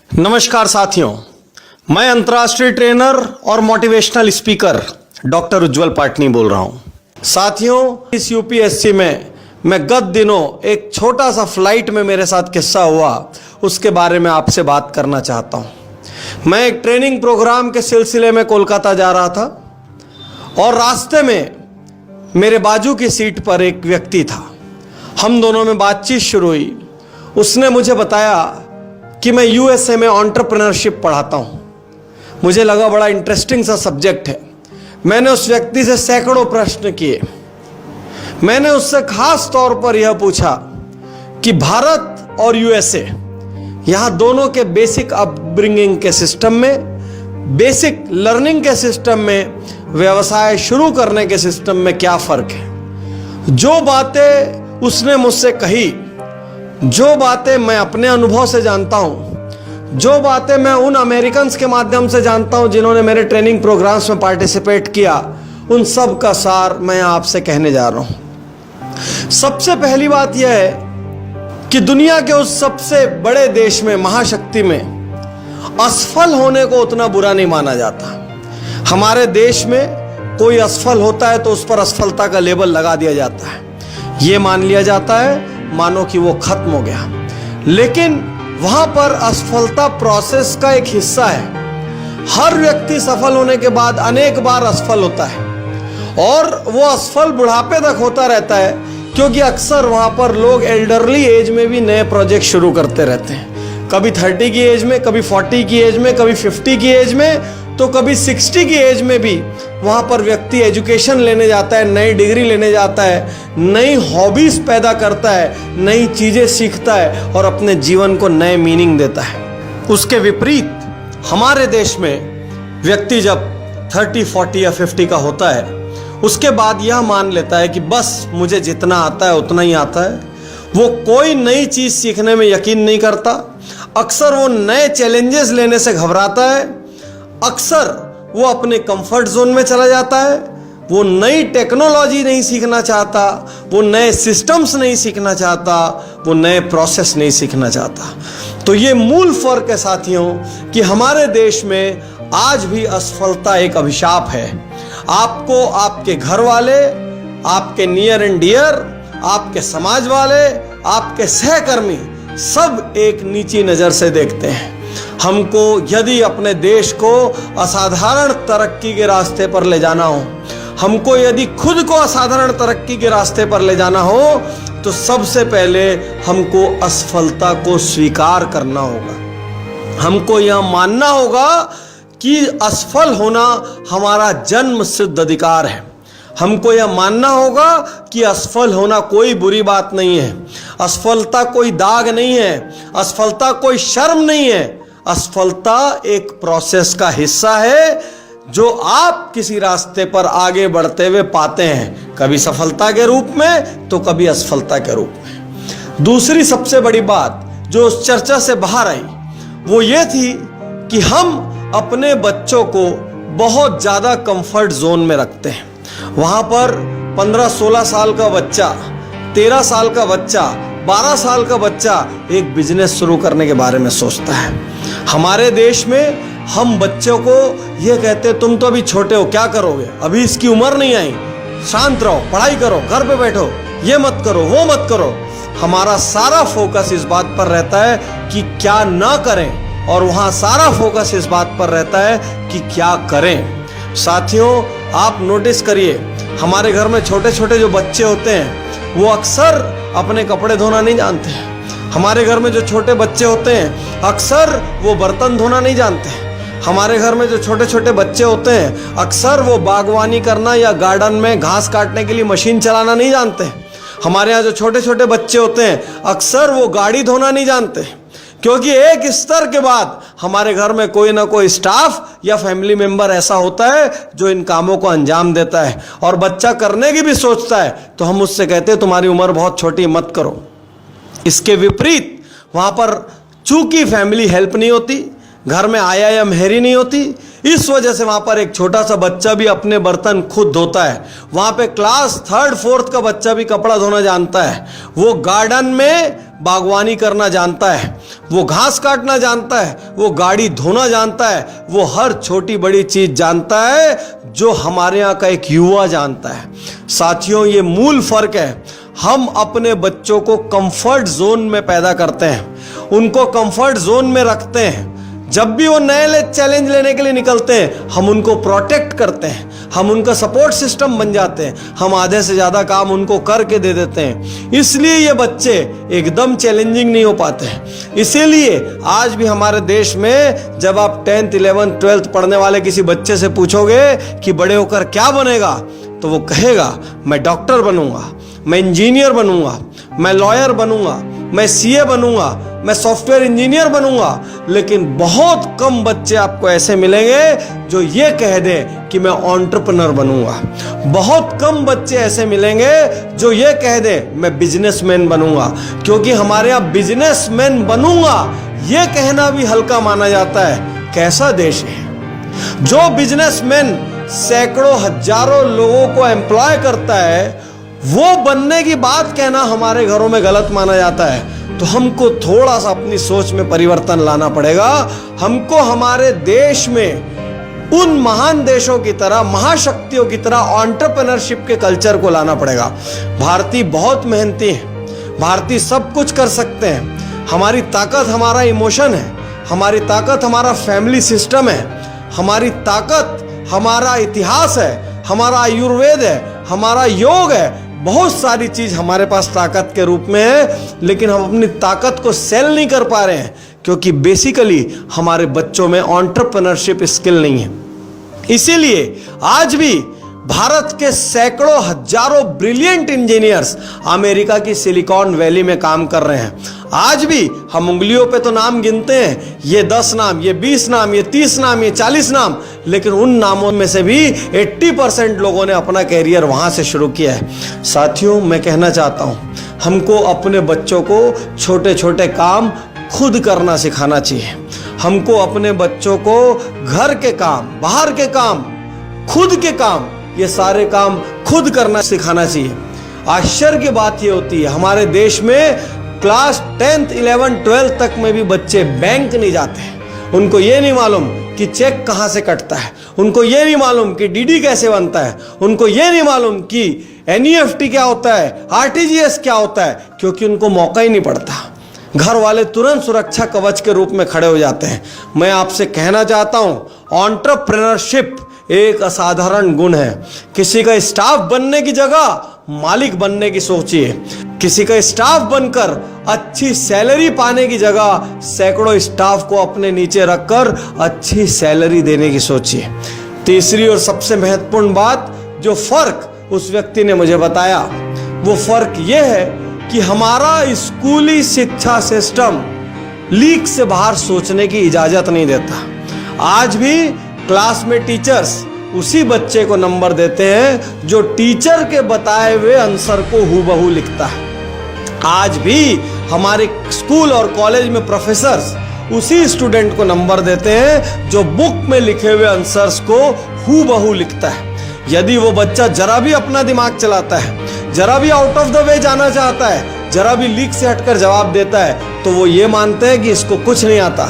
नमस्कार साथियों, मैं अंतर्राष्ट्रीय ट्रेनर और मोटिवेशनल स्पीकर डॉक्टर उज्जवल पाटनी बोल रहा हूं। साथियों, इस यूपीएससी में मैं गत दिनों एक छोटा सा फ्लाइट में मेरे साथ किस्सा हुआ, उसके बारे में आपसे बात करना चाहता हूं। मैं एक ट्रेनिंग प्रोग्राम के सिलसिले में कोलकाता जा रहा था और रास्ते में मेरे बाजू की सीट पर एक व्यक्ति था। हम दोनों में बातचीत शुरू हुई। उसने मुझे बताया कि मैं यूएसए में एंटरप्रेन्योरशिप पढ़ाता हूं। मुझे लगा बड़ा इंटरेस्टिंग सा सब्जेक्ट है। मैंने उस व्यक्ति से सैकड़ों प्रश्न किए। मैंने उससे खास तौर पर यह पूछा कि भारत और यूएसए, यहां दोनों के बेसिक अपब्रिंगिंग के सिस्टम में, बेसिक लर्निंग के सिस्टम में, व्यवसाय शुरू करने के सिस्टम में क्या फर्क है। जो बातें उसने मुझसे कही, जो बातें मैं अपने अनुभव से जानता हूं, जो बातें मैं उन अमेरिकन्स के माध्यम से जानता हूं जिन्होंने मेरे ट्रेनिंग प्रोग्राम्स में पार्टिसिपेट किया, उन सब का सार मैं आपसे कहने जा रहा हूं। सबसे पहली बात यह है कि दुनिया के उस सबसे बड़े देश में, महाशक्ति में, असफल होने को उतना बुरा नहीं माना जाता। हमारे देश में कोई असफल होता है तो उस पर असफलता का लेबल लगा दिया जाता है। यह मान लिया जाता है मानो कि वो खत्म हो गया। लेकिन वहां पर असफलता प्रोसेस का एक हिस्सा है। हर व्यक्ति सफल होने के बाद अनेक बार असफल होता है और वो असफल बुढ़ापे तक होता रहता है, क्योंकि अक्सर वहां पर लोग एल्डरली एज में भी नए प्रोजेक्ट शुरू करते रहते हैं। कभी 30 की एज में, कभी 40 की एज में, कभी 50 की एज में, तो कभी 60 की एज में भी वहां पर व्यक्ति एजुकेशन लेने जाता है, नई डिग्री लेने जाता है, नई हॉबीज पैदा करता है, नई चीजें सीखता है और अपने जीवन को नए मीनिंग देता है। उसके विपरीत हमारे देश में व्यक्ति जब 30, 40 या 50 का होता है, उसके बाद यह मान लेता है कि बस मुझे जितना आता है उतना ही आता है। वो कोई नई चीज सीखने में यकीन नहीं करता। अक्सर वो नए चैलेंजेस लेने से घबराता है। अक्सर वो अपने कंफर्ट जोन में चला जाता है। वो नई टेक्नोलॉजी नहीं सीखना चाहता, वो नए सिस्टम्स नहीं सीखना चाहता, वो नए प्रोसेस नहीं सीखना चाहता। तो ये मूल फर्क है साथियों कि हमारे देश में आज भी असफलता एक अभिशाप है। आपको आपके घर वाले, आपके नियर एंड डियर, आपके समाज वाले, आपके सहकर्मी सब एक नीची नजर से देखते हैं। हमको यदि अपने देश को असाधारण तरक्की के रास्ते पर ले जाना हो, हमको यदि खुद को असाधारण तरक्की के रास्ते पर ले जाना हो, तो सबसे पहले हमको असफलता को स्वीकार करना होगा। हमको यह मानना होगा कि असफल होना हमारा जन्म सिद्ध अधिकार है। हमको यह मानना होगा कि असफल होना कोई बुरी बात नहीं है। असफलता कोई दाग नहीं है। असफलता कोई शर्म नहीं है। असफलता एक प्रोसेस का हिस्सा है जो आप किसी रास्ते पर आगे बढ़ते हुए पाते हैं, कभी सफलता के रूप में तो कभी असफलता के रूप में। दूसरी सबसे बड़ी बात जो उस चर्चा से बाहर आई वो ये थी कि हम अपने बच्चों को बहुत ज्यादा कंफर्ट जोन में रखते हैं। वहां पर 15-16 साल का बच्चा, 13 साल का बच्चा, 12 साल का बच्चा एक बिजनेस शुरू करने के बारे में सोचता है। हमारे देश में हम बच्चों को यह कहते हैं, तुम तो अभी छोटे हो, क्या करोगे, अभी इसकी उम्र नहीं आई, शांत रहो, पढ़ाई करो, घर पे बैठो, ये मत करो, वो मत करो। हमारा सारा फोकस इस बात पर रहता है कि क्या ना करें, और वहां सारा फोकस इस बात पर रहता है कि क्या करें। साथियों, आप नोटिस करिए, हमारे घर में छोटे छोटे जो बच्चे होते हैं वो अक्सर अपने कपड़े धोना नहीं जानते हैं। हमारे घर में जो छोटे बच्चे होते हैं अक्सर वो बर्तन धोना नहीं जानते हैं। हमारे घर में जो छोटे छोटे बच्चे होते हैं अक्सर वो बागवानी करना या गार्डन में घास काटने के लिए मशीन चलाना नहीं जानते हैं। हमारे यहाँ जो छोटे छोटे बच्चे होते हैं अक्सर वो गाड़ी धोना नहीं जानते, क्योंकि एक स्तर के बाद हमारे घर में कोई ना कोई स्टाफ या फैमिली मेंबर ऐसा होता है जो इन कामों को अंजाम देता है, और बच्चा करने की भी सोचता है तो हम उससे कहते हैं तुम्हारी उम्र बहुत छोटी, मत करो। इसके विपरीत वहां पर चूंकि फैमिली हेल्प नहीं होती, घर में IIM हेरी नहीं होती, इस वजह से वहां पर एक छोटा सा बच्चा भी अपने बर्तन खुद धोता है। वहां पे क्लास 3rd 4th का बच्चा भी कपड़ा धोना जानता है। वो गार्डन में बागवानी करना जानता है, वो घास काटना जानता है, वो गाड़ी धोना जानता है, वो हर छोटी बड़ी चीज जानता है जो हमारे यहाँ का एक युवा जानता है। साथियों, ये मूल फर्क है। हम अपने बच्चों को कंफर्ट जोन में पैदा करते हैं, उनको कंफर्ट जोन में रखते हैं। जब भी वो नए चैलेंज लेने के लिए निकलते हैं, हम उनको प्रोटेक्ट करते हैं, हम उनका सपोर्ट सिस्टम बन जाते हैं, हम आधे से ज्यादा काम उनको करके दे देते हैं। इसलिए ये बच्चे एकदम चैलेंजिंग नहीं हो पाते हैं। इसीलिए आज भी हमारे देश में जब आप 10th 11th 12th पढ़ने वाले किसी बच्चे से पूछोगे कि बड़े होकर क्या बनेगा, तो वो कहेगा मैं डॉक्टर बनूंगा, मैं इंजीनियर बनूंगा, मैं लॉयर बनूंगा, मैं CA बनूंगा, मैं सॉफ्टवेयर इंजीनियर बनूंगा। लेकिन बहुत कम बच्चे आपको ऐसे मिलेंगे जो ये कह दें कि मैं एंटरप्रेन्योर बनूंगा। बहुत कम बच्चे ऐसे मिलेंगे जो ये कह दें मैं बिजनेसमैन बनूंगा, क्योंकि हमारे यहाँ बिजनेसमैन बनूंगा ये कहना भी हल्का माना जाता है। कैसा देश है जो बिजनेसमैन सैकड़ों हजारों लोगों को एम्प्लॉय करता है, वो बनने की बात कहना हमारे घरों में गलत माना जाता है। तो हमको थोड़ा सा अपनी सोच में परिवर्तन लाना पड़ेगा। हमको हमारे देश में उन महान देशों की तरह, महाशक्तियों की तरह एंटरप्रेन्योरशिप के कल्चर को लाना पड़ेगा। भारतीय बहुत मेहनती हैं, भारतीय सब कुछ कर सकते हैं। हमारी ताकत हमारा इमोशन है, हमारी ताकत हमारा फैमिली सिस्टम है, हमारी ताकत हमारा इतिहास है, हमारा आयुर्वेद है, हमारा योग है। बहुत सारी चीज हमारे पास ताकत के रूप में है, लेकिन हम अपनी ताकत को सेल नहीं कर पा रहे हैं क्योंकि बेसिकली हमारे बच्चों में एंटरप्रेन्योरशिप स्किल नहीं है। इसीलिए आज भी भारत के सैकड़ों हजारों ब्रिलियंट इंजीनियर्स अमेरिका की सिलिकॉन वैली में काम कर रहे हैं। आज भी हम उंगलियों पे तो नाम गिनते हैं, ये 10 नाम, ये 20 नाम, ये 30 नाम, ये 40 नाम, लेकिन उन नामों में से भी 80% लोगों ने अपना कैरियर वहां से शुरू किया है। साथियों, मैं कहना चाहता हूं, हमको अपने बच्चों को छोटे छोटे काम खुद करना सिखाना चाहिए। हमको अपने बच्चों को घर के काम, बाहर के काम, खुद के काम, ये सारे काम खुद करना सिखाना चाहिए। आश्चर्य की बात ये होती है, हमारे देश में क्लास 10th 11th 12th तक में भी बच्चे बैंक नहीं जाते हैं। उनको ये नहीं मालूम कि चेक कहां से कटता है, उनको ये नहीं मालूम कि DD कैसे बनता है, उनको ये नहीं मालूम कि NEFT क्या होता है, RTGS क्या होता है, क्योंकि उनको मौका ही नहीं पड़ता। घर वाले तुरंत सुरक्षा कवच के रूप में खड़े हो जाते हैं। मैं आपसे कहना चाहता हूं, एंटरप्रेन्योरशिप एक असाधारण गुण है। किसी का स्टाफ बनने की जगह मालिक बनने की सोचिए। किसी का स्टाफ बनकर अच्छी सैलरी पाने की जगह सैकड़ों स्टाफ को अपने नीचे रखकर अच्छी सैलरी देने की सोचिए। तीसरी और सबसे महत्वपूर्ण बात, जो फर्क उस व्यक्ति ने मुझे बताया, वो फर्क यह है कि हमारा स्कूली शिक्षा सिस्टम लीक से बाहर सोचने की इजाजत नहीं देता। आज भी क्लास में टीचर्स उसी बच्चे को नंबर देते हैं जो टीचर के बताए हुए आंसर को हूबहू लिखता है। आज भी हमारे स्कूल और कॉलेज में प्रोफेसर्स उसी स्टूडेंट को नंबर देते हैं जो बुक में लिखे हुए आंसर्स को हूबहू लिखता है। यदि वो बच्चा जरा भी अपना दिमाग चलाता है, जरा भी आउट ऑफ द वे जाना चाहता है, जरा भी लीक से हटकर जवाब देता है, तो वो ये मानते हैं कि इसको कुछ नहीं आता।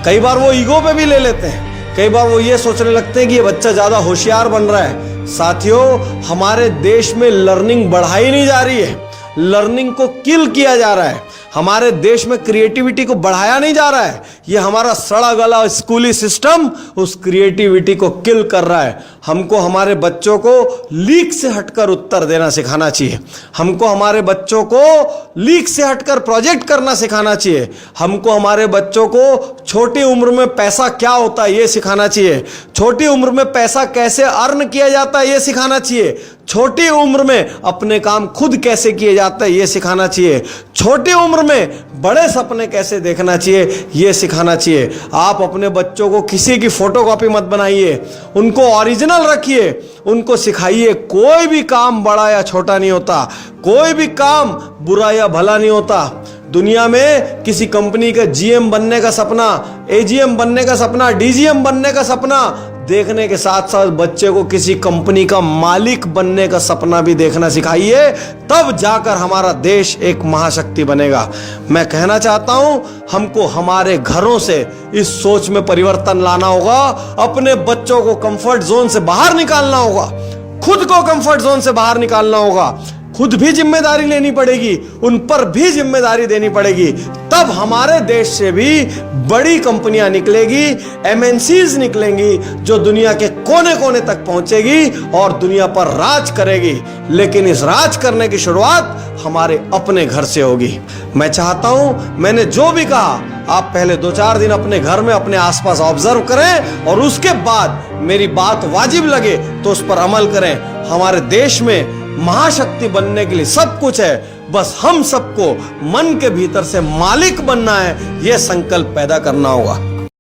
कई बार वो ईगो पे भी ले लेते हैं, कई बार वो ये सोचने लगते हैं कि ये बच्चा ज्यादा होशियार बन रहा है। साथियों, हमारे देश में लर्निंग बढ़ाई नहीं जा रही है, लर्निंग को किल किया जा रहा है। हमारे देश में क्रिएटिविटी को बढ़ाया नहीं जा रहा है। ये हमारा सड़ा गला स्कूली सिस्टम उस क्रिएटिविटी को किल कर रहा है। हमको हमारे बच्चों को लीक से हटकर उत्तर देना सिखाना चाहिए। हमको हमारे बच्चों को लीक से हटकर प्रोजेक्ट करना सिखाना चाहिए। हमको हमारे बच्चों को छोटी उम्र में पैसा क्या होता है ये सिखाना चाहिए। छोटी उम्र में पैसा कैसे अर्न किया जाता है ये सिखाना चाहिए। छोटी उम्र में अपने काम खुद कैसे किए जाते हैं ये सिखाना चाहिए। छोटी उम्र में बड़े सपने कैसे देखना चाहिए ये सिखाना चाहिए। आप अपने बच्चों को किसी की फोटोकॉपी मत बनाइए, उनको ओरिजिनल रखिए, उनको सिखाइए कोई भी काम बड़ा या छोटा नहीं होता, कोई भी काम बुरा या भला नहीं होता। दुनिया में किसी कंपनी का जीएम बनने का सपना, एजीएम बनने का सपना, डीजीएम बनने का सपना देखने के साथ साथ बच्चे को किसी कंपनी का मालिक बनने का सपना भी देखना सिखाइए, तब जाकर हमारा देश एक महाशक्ति बनेगा। मैं कहना चाहता हूं, हमको हमारे घरों से इस सोच में परिवर्तन लाना होगा। अपने बच्चों को कंफर्ट जोन से बाहर निकालना होगा, खुद को कंफर्ट जोन से बाहर निकालना होगा, खुद भी जिम्मेदारी लेनी पड़ेगी, उन पर भी जिम्मेदारी देनी पड़ेगी। तब हमारे देश से भी बड़ी कंपनियां निकलेगी, एमएनसीज निकलेंगी, जो दुनिया के कोने कोने तक पहुंचेगी और दुनिया पर राज करेगी। लेकिन इस राज करने की शुरुआत हमारे अपने घर से होगी। मैं चाहता हूं, मैंने जो भी कहा, आप पहले 2-4 दिन अपने घर में अपने आसपास ऑब्जर्व करें और उसके बाद मेरी बात वाजिब लगे तो उस पर अमल करें। हमारे देश में महाशक्ति बनने के लिए सब कुछ है, बस हम सबको मन के भीतर से मालिक बनना है, यह संकल्प पैदा करना होगा।